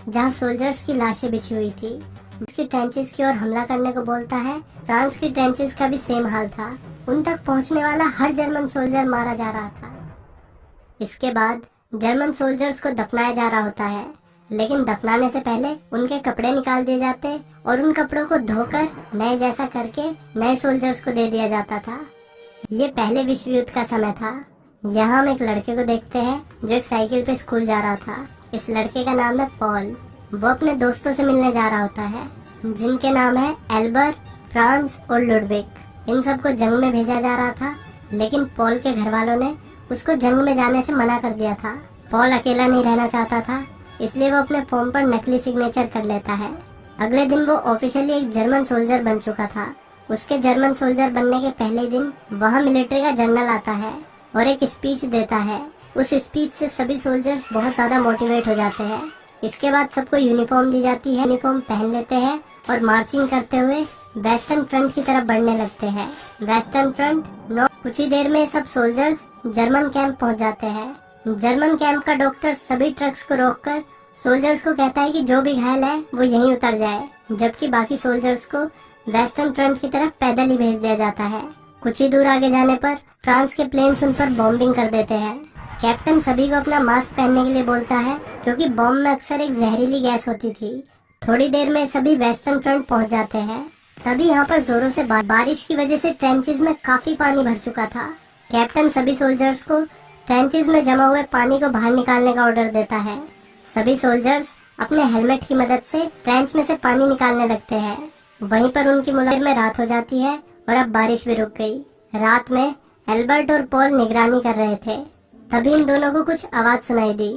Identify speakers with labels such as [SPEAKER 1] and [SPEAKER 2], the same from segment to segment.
[SPEAKER 1] जहां सोल्जर्स की लाशें बिछी हुई थी। उसकी ट्रेंचेस की ओर हमला करने को बोलता है। फ्रांस की ट्रेंचेस का भी सेम हाल था। उन तक पहुंचने वाला हर जर्मन सोल्जर मारा जा रहा था। इसके बाद जर्मन सोल्जर्स को दफनाया जा रहा होता है, लेकिन दफनाने से पहले उनके कपड़े निकाल दिए जाते और उन कपड़ों को धोकर नए जैसा करके नए सोल्जर्स को दे दिया जाता था। ये पहले विश्व युद्ध का समय था। यहाँ हम एक लड़के को देखते हैं जो एक साइकिल पे स्कूल जा रहा था। इस लड़के का नाम है पॉल। वो अपने दोस्तों से मिलने जा रहा होता है, जिनके नाम है एल्बर, फ्रांस और लुडविक। इन सबको जंग में भेजा जा रहा था, लेकिन पॉल के घर वालों ने उसको जंग में जाने से मना कर दिया था। पॉल अकेला नहीं रहना चाहता था, इसलिए वो अपने फॉर्म पर नकली सिग्नेचर कर लेता है। अगले दिन वो ऑफिशियली एक जर्मन सोल्जर बन चुका था। उसके जर्मन सोल्जर बनने के पहले दिन वहाँ मिलिट्री का जनरल आता है और एक स्पीच देता है। उस स्पीच से सभी सोल्जर्स बहुत ज्यादा मोटिवेट हो जाते हैं। इसके बाद सबको यूनिफॉर्म दी जाती है। यूनिफॉर्म पहन लेते हैं और मार्चिंग करते हुए वेस्टर्न फ्रंट की तरफ बढ़ने लगते हैं। वेस्टर्न फ्रंट कुछ ही देर में सब सोल्जर्स जर्मन कैंप पहुंच जाते हैं। जर्मन कैंप का डॉक्टर सभी ट्रक्स को रोककर सोल्जर्स को कहता है कि जो भी घायल है वो यहीं उतर जाए, जबकि बाकी सोल्जर्स को वेस्टर्न फ्रंट की तरफ पैदल ही भेज दिया जाता है। कुछ ही दूर आगे जाने पर फ्रांस के प्लेन्स उन पर बॉम्बिंग कर देते हैं। कैप्टन सभी को अपना मास्क पहनने के लिए बोलता है, क्योंकि बॉम्ब में अक्सर एक जहरीली गैस होती थी। थोड़ी देर में सभी वेस्टर्न फ्रंट पहुंच जाते हैं। तभी यहाँ पर जोरों से बारिश की वजह से ट्रेंचेस में काफी पानी भर चुका था। कैप्टन सभी सोल्जर्स को ट्रेंचेस में जमा हुए पानी को बाहर निकालने का ऑर्डर देता है। सभी सोल्जर्स अपने हेलमेट की मदद से ट्रेंच में से पानी निकालने लगते हैं। वहीं पर उनकी मुलाकात में रात हो जाती है और अब बारिश भी रुक गई। रात में एल्बर्ट और पॉल निगरानी कर रहे थे। तभी इन दोनों को कुछ आवाज सुनाई दी।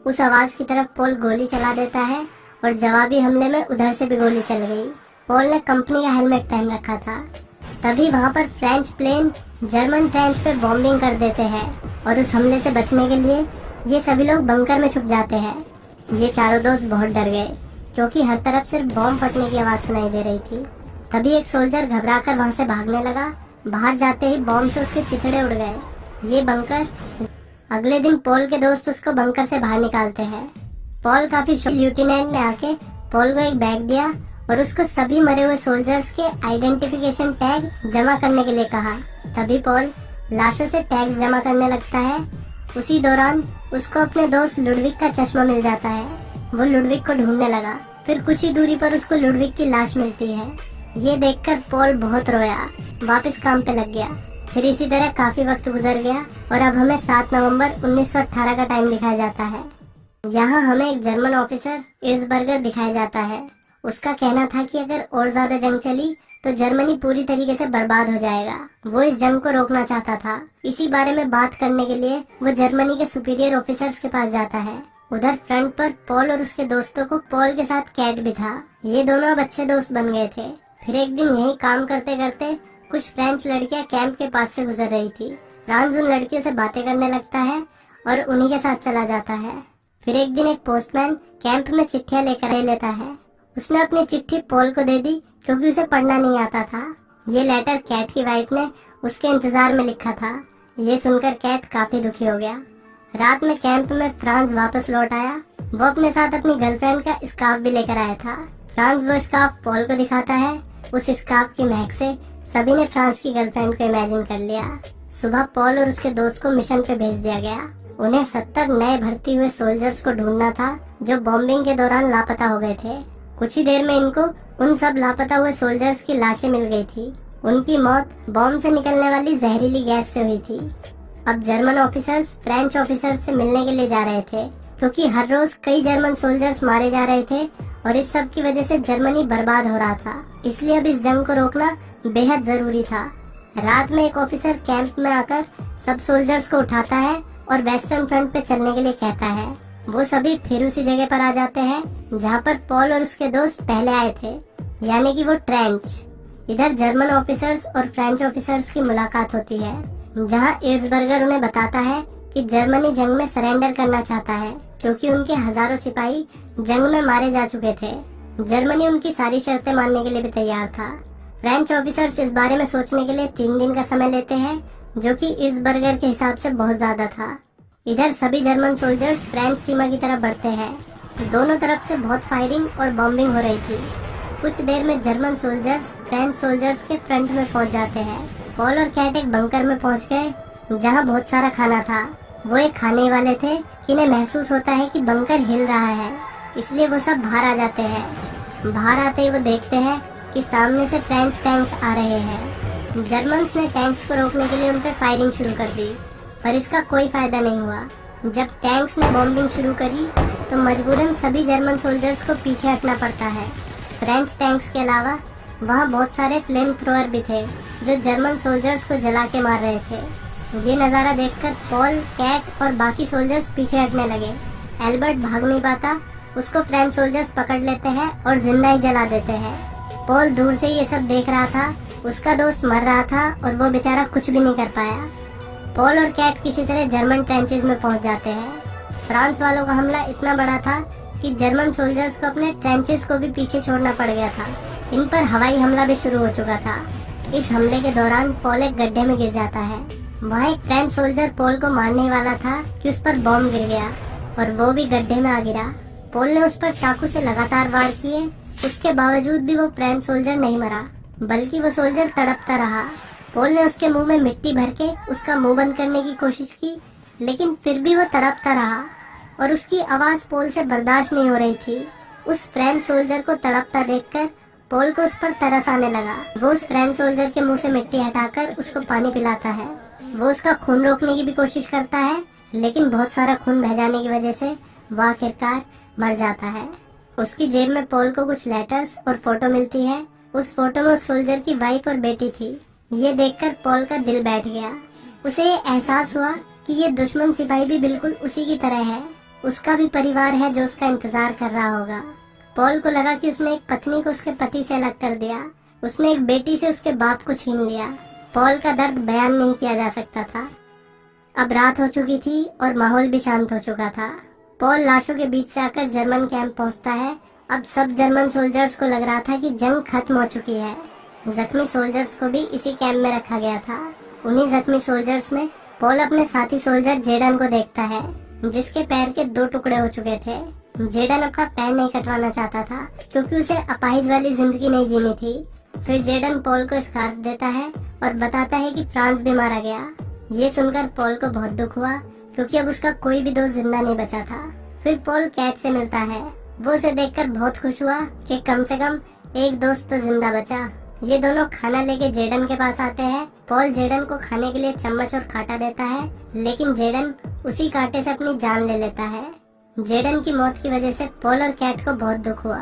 [SPEAKER 1] उस आवाज की तरफ पॉल गोली चला देता है और जवाबी हमले में उधर से भी गोली चल गई। पॉल ने कंपनी का हेलमेट पहन रखा था। तभी वहाँ पर फ्रेंच प्लेन जर्मन ट्रेंच पे बॉम्बिंग कर देते हैं और उस हमले से बचने के लिए ये सभी लोग बंकर में छुप जाते हैं। ये चारों दोस्त बहुत डर गए, क्योंकि हर तरफ सिर्फ बॉम्ब फटने की आवाज सुनाई दे रही थी। तभी एक सोल्जर घबराकर वहाँ से भागने लगा। बाहर जाते ही बॉम्ब से उसके चिथड़े उड़ गए। ये बंकर अगले दिन पॉल के दोस्त उसको बंकर से बाहर निकालते हैं। पॉल काफी लेफ्टिनेंट ने आके पॉल को एक बैग दिया और उसको सभी मरे हुए सोल्जर्स के आइडेंटिफिकेशन टैग जमा करने के लिए कहा। तभी पॉल लाशों से टैग्स जमा करने लगता है। उसी दौरान उसको अपने दोस्त लुडविक का चश्मा मिल जाता है। वो लुडविक को ढूंढने लगा। फिर कुछ ही दूरी पर उसको लुडविक की लाश मिलती है। ये देखकर पॉल बहुत रोया, वापस काम पे लग गया। फिर इसी तरह काफी वक्त गुजर गया और अब हमें 7 नवंबर 1918 का टाइम दिखाया जाता है। यहाँ हमें एक जर्मन ऑफिसर इर्सबर्गर दिखाया जाता है। उसका कहना था कि अगर और ज्यादा जंग चली तो जर्मनी पूरी तरीके से बर्बाद हो जाएगा। वो इस जंग को रोकना चाहता था। इसी बारे में बात करने के लिए वो जर्मनी के सुपीरियर ऑफिसर्स के पास जाता है। उधर फ्रंट पर पॉल और उसके दोस्तों को पॉल के साथ कैट भी था। ये दोनों अब अच्छे दोस्त बन गए थे। फिर एक दिन यही काम करते करते कुछ फ्रेंच लड़कियां कैंप के पास से गुजर रही थी। फ्रांस उन लड़कियों से बातें करने लगता है और उन्हीं के साथ चला जाता है। फिर एक दिन एक पोस्टमैन कैंप में चिट्ठियां लेकर लेता है। उसने अपनी चिट्ठी पॉल को दे दी, क्योंकि उसे पढ़ना नहीं आता था। ये लेटर कैट की वाइफ ने उसके इंतजार में लिखा था। ये सुनकर कैट काफी दुखी हो गया। रात में कैंप में फ्रांस वापस लौट आया। वो अपने साथ अपनी गर्लफ्रेंड का स्कार्फ भी लेकर आया था। फ्रांस वो स्कार्फ पॉल को दिखाता है। उस स्कार्फ की महक से सभी ने फ्रांस की गर्लफ्रेंड को इमेजिन कर लिया। सुबह पॉल और उसके दोस्त को मिशन पे भेज दिया गया। उन्हें 70 नए भर्ती हुए सोल्जर्स को ढूंढना था, जो बॉम्बिंग के दौरान लापता हो गए थे। कुछ ही देर में इनको उन सब लापता हुए सोल्जर्स की लाशें मिल गई थी। उनकी मौत बॉम्ब से निकलने वाली जहरीली गैस से हुई थी। अब जर्मन ऑफिसर्स फ्रेंच ऑफिसर्स से मिलने के लिए जा रहे थे, क्योंकि हर रोज कई जर्मन सोल्जर्स मारे जा रहे थे और इस सब की वजह से जर्मनी बर्बाद हो रहा था। इसलिए अब इस जंग को रोकना बेहद जरूरी था। रात में एक ऑफिसर कैंप में आकर सब सोल्जर्स को उठाता है और वेस्टर्न फ्रंट पे चलने के लिए कहता है। वो सभी फिर उसी जगह पर आ जाते हैं जहाँ पर पॉल और उसके दोस्त पहले आए थे, यानी कि वो ट्रेंच। इधर जर्मन ऑफिसर्स और फ्रेंच ऑफिसर्स की मुलाकात होती है, जहाँ इर्सबर्गर उन्हें बताता है कि जर्मनी जंग में सरेंडर करना चाहता है, क्योंकि उनके हजारों सिपाही जंग में मारे जा चुके थे। जर्मनी उनकी सारी शर्तें मानने के लिए भी तैयार था। फ्रेंच ऑफिसर्स इस बारे में सोचने के लिए 3 दिन का समय लेते हैं, जो कि इर्सबर्गर के हिसाब से बहुत ज्यादा था। इधर सभी जर्मन सोल्जर्स फ्रेंच सीमा की तरफ बढ़ते हैं। दोनों तरफ से बहुत फायरिंग और बॉम्बिंग हो रही थी। कुछ देर में जर्मन सोल्जर्स फ्रेंच सोल्जर्स के फ्रंट में पहुंच जाते हैं। पॉल और कैट एक बंकर में पहुंच गए जहां बहुत सारा खाना था। वो एक खाने वाले थे कि इन्हें महसूस होता है कि बंकर हिल रहा है, इसलिए वो सब बाहर आ जाते हैं। बाहर आते ही वो देखते हैं कि सामने से फ्रेंच टैंक्स आ रहे हैं। जर्मन्स ने टैंक्स को रोकने के लिए उन पर फायरिंग शुरू कर दी, पर इसका कोई फायदा नहीं हुआ। जब टैंक्स ने बॉम्बिंग शुरू करी तो मजबूरन सभी जर्मन सोल्जर्स को पीछे हटना पड़ता है। फ्रेंच टैंक्स के अलावा वहाँ बहुत सारे फ्लेम थ्रोअर भी थे जो जर्मन सोल्जर्स को जला के मार रहे थे। ये नज़ारा देखकर पॉल, कैट और बाकी सोल्जर्स पीछे हटने लगे। एल्बर्ट भाग नहीं पाता, उसको फ्रेंच सोल्जर्स पकड़ लेते हैं और जिंदा ही जला देते हैं। पॉल दूर से ये सब देख रहा था, उसका दोस्त मर रहा था और वो बेचारा कुछ भी नहीं कर पाया। पॉल और कैट किसी तरह जर्मन ट्रेंचेस में पहुंच जाते हैं। फ्रांस वालों का हमला इतना बड़ा था कि जर्मन सोल्जर्स को अपने ट्रेंचेस को भी पीछे छोड़ना पड़ गया था। इन पर हवाई हमला भी शुरू हो चुका था। इस हमले के दौरान पॉल एक गड्ढे में गिर जाता है। वहाँ एक फ्रेंच सोल्जर पॉल को मारने वाला था कि उस पर बॉम्ब गिर गया और वो भी गड्ढे में आ गिरा। पॉल ने उस पर चाकू से लगातार वार किए, उसके बावजूद भी वो फ्रेंच सोल्जर नहीं मरा, बल्कि वो सोल्जर तड़पता रहा। पॉल ने उसके मुंह में मिट्टी भर के उसका मुंह बंद करने की कोशिश की, लेकिन फिर भी वो तड़पता रहा और उसकी आवाज पॉल से बर्दाश्त नहीं हो रही थी। उस फ्रेंच सोल्जर को तड़पता देखकर पॉल को उस पर तरस आने लगा। वो उस फ्रेंच सोल्जर के मुंह से मिट्टी हटाकर उसको पानी पिलाता है। वो उसका खून रोकने की भी कोशिश करता है, लेकिन बहुत सारा खून बह जाने की वजह से वो आखिरकार मर जाता है। उसकी जेब में पॉल को कुछ लेटर्स और फोटो मिलती है। उस फोटो में उस सोल्जर की वाइफ और बेटी थी। ये देखकर पॉल का दिल बैठ गया। उसे ये एहसास हुआ कि ये दुश्मन सिपाही भी बिल्कुल उसी की तरह है। उसका भी परिवार है जो उसका इंतजार कर रहा होगा। पॉल को लगा कि उसने एक पत्नी को उसके पति से अलग कर दिया, उसने एक बेटी से उसके बाप को छीन लिया। पॉल का दर्द बयान नहीं किया जा सकता था। अब रात हो चुकी थी और माहौल भी शांत हो चुका था। पॉल लाशों के बीच से आकर जर्मन कैंप पहुंचता है। अब सब जर्मन सोल्जर्स को लग रहा था कि जंग खत्म हो चुकी है। जख्मी सोल्जर्स को भी इसी कैंप में रखा गया था। उन्हीं जख्मी सोल्जर्स में पॉल अपने साथी सोल्जर जेडन को देखता है, जिसके पैर के 2 टुकड़े हो चुके थे। जेडन अपना पैर नहीं कटवाना चाहता था क्योंकि उसे अपाहिज वाली जिंदगी नहीं जीनी थी। फिर जेडन पॉल को स्कार्फ देता है और बताता है कि फ्रांस भी मारा गया। ये सुनकर पॉल को बहुत दुख हुआ क्योंकि अब उसका कोई भी दोस्त जिंदा नहीं बचा था। फिर पॉल कैट से मिलता है। वो उसे देखकर बहुत खुश हुआ कि कम से कम एक दोस्त तो जिंदा बचा। ये दोनों खाना लेके जेडन के पास आते हैं। पॉल जेडन को खाने के लिए चम्मच और कांटा देता है, लेकिन जेडन उसी कांटे से अपनी जान ले लेता है। जेडन की मौत की वजह से पॉल और कैट को बहुत दुख हुआ।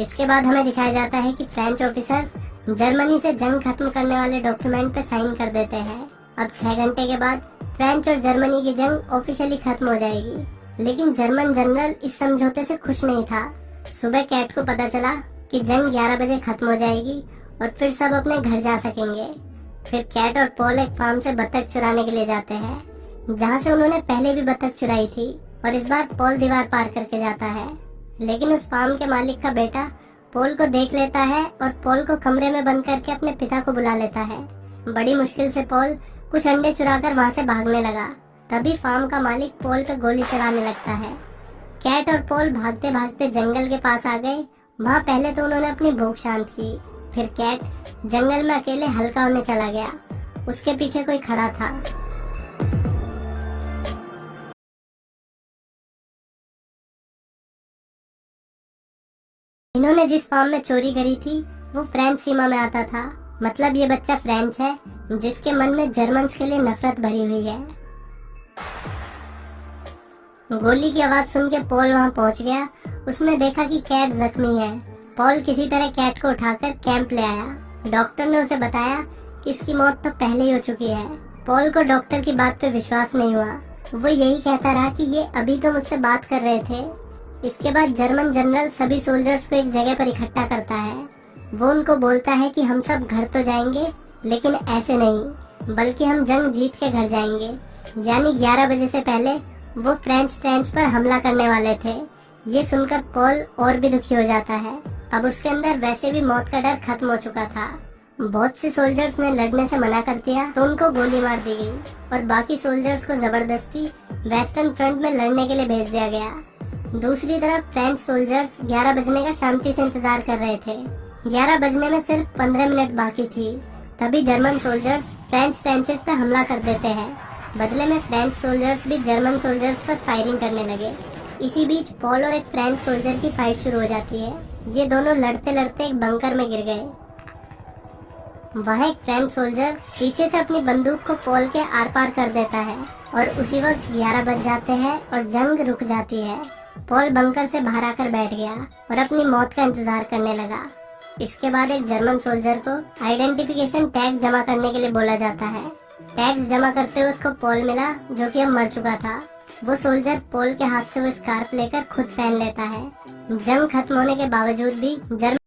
[SPEAKER 1] इसके बाद हमें दिखाया जाता है कि फ्रेंच ऑफिसर्स जर्मनी से जंग खत्म करने वाले डॉक्यूमेंट पे साइन कर देते हैं। अब 6 घंटे के बाद फ्रेंच और जर्मनी की जंग ऑफिशियली खत्म हो जाएगी, लेकिन जर्मन जनरल इस समझौते से खुश नहीं था। सुबह कैट को पता चला कि जंग 11 बजे खत्म हो जाएगी और फिर सब अपने घर जा सकेंगे। फिर कैट और पॉल एक फार्म से बत्तख चुराने के लिए जाते हैं, जहाँ से उन्होंने पहले भी बत्तख चुराई थी, और इस बार पॉल दीवार पार करके जाता है। लेकिन उस फार्म के मालिक का बेटा पॉल को देख लेता है और पॉल को कमरे में बंद करके अपने पिता को बुला लेता है। बड़ी मुश्किल से पॉल कुछ अंडे चुराकर वहाँ से भागने लगा। तभी फार्म का मालिक पॉल पे गोली चलाने लगता है। कैट और पॉल भागते भागते जंगल के पास आ गए। वहाँ पहले तो उन्होंने अपनी भूख शांत की। फिर कैट जंगल में अकेले हल्का होने चला गया। उसके पीछे कोई खड़ा था। इन्होंने जिस फार्म में चोरी करी थी वो फ्रेंच सीमा में आता था। मतलब ये बच्चा फ्रेंच है जिसके मन में जर्मन्स के लिए नफरत भरी हुई है। गोली की आवाज सुन के पॉल वहाँ पहुँच गया। उसने देखा कि कैट जख्मी है। पॉल किसी तरह कैट को उठाकर कैंप ले आया। डॉक्टर ने उसे बताया कि इसकी मौत तो पहले ही हो चुकी है। पॉल को डॉक्टर की बात पे विश्वास नहीं हुआ। वो यही कहता रहा कि ये अभी तो मुझसे बात कर रहे थे। इसके बाद जर्मन जनरल सभी सोल्जर्स को एक जगह पर इकट्ठा करता है। वो उनको बोलता है कि हम सब घर तो जाएंगे, लेकिन ऐसे नहीं, बल्कि हम जंग जीत के घर जाएंगे। यानी 11 बजे से पहले वो फ्रेंच ट्रेंच पर हमला करने वाले थे। ये सुनकर पॉल और भी दुखी हो जाता है। अब उसके अंदर वैसे भी मौत का डर खत्म हो चुका था। बहुत से सोल्जर्स ने लड़ने से मना कर दिया तो उनको गोली मार दी गई और बाकी सोल्जर्स को जबरदस्ती वेस्टर्न फ्रंट में लड़ने के लिए भेज दिया गया। दूसरी तरफ फ्रेंच सोल्जर्स 11 बजने का शांति से इंतजार कर रहे थे। 11 बजने में सिर्फ 15 मिनट बाकी थी, तभी जर्मन सोल्जर्स फ्रेंच ट्रेंचेस पे हमला कर देते हैं। बदले में फ्रेंच सोल्जर्स भी जर्मन सोल्जर्स पर फायरिंग करने लगे। इसी बीच पॉल और एक फ्रेंच सोल्जर की फाइट शुरू हो जाती है। ये दोनों लड़ते लड़ते एक बंकर में गिर गए। वह एक फ्रेंच सोल्जर पीछे से अपनी बंदूक को पॉल के आर पार कर देता है और उसी वक्त 11 बज जाते हैं और जंग रुक जाती है। पॉल बंकर से बाहर आकर बैठ गया और अपनी मौत का इंतजार करने लगा। इसके बाद एक जर्मन सोल्जर को आइडेंटिफिकेशन टैग जमा करने के लिए बोला जाता है। टैग जमा करते हुए उसको पॉल मिला, जो कि अब मर चुका था। वो सोल्जर पॉल के हाथ से वो स्कार्फ लेकर खुद पहन लेता है। जंग खत्म होने के बावजूद भी जर्मन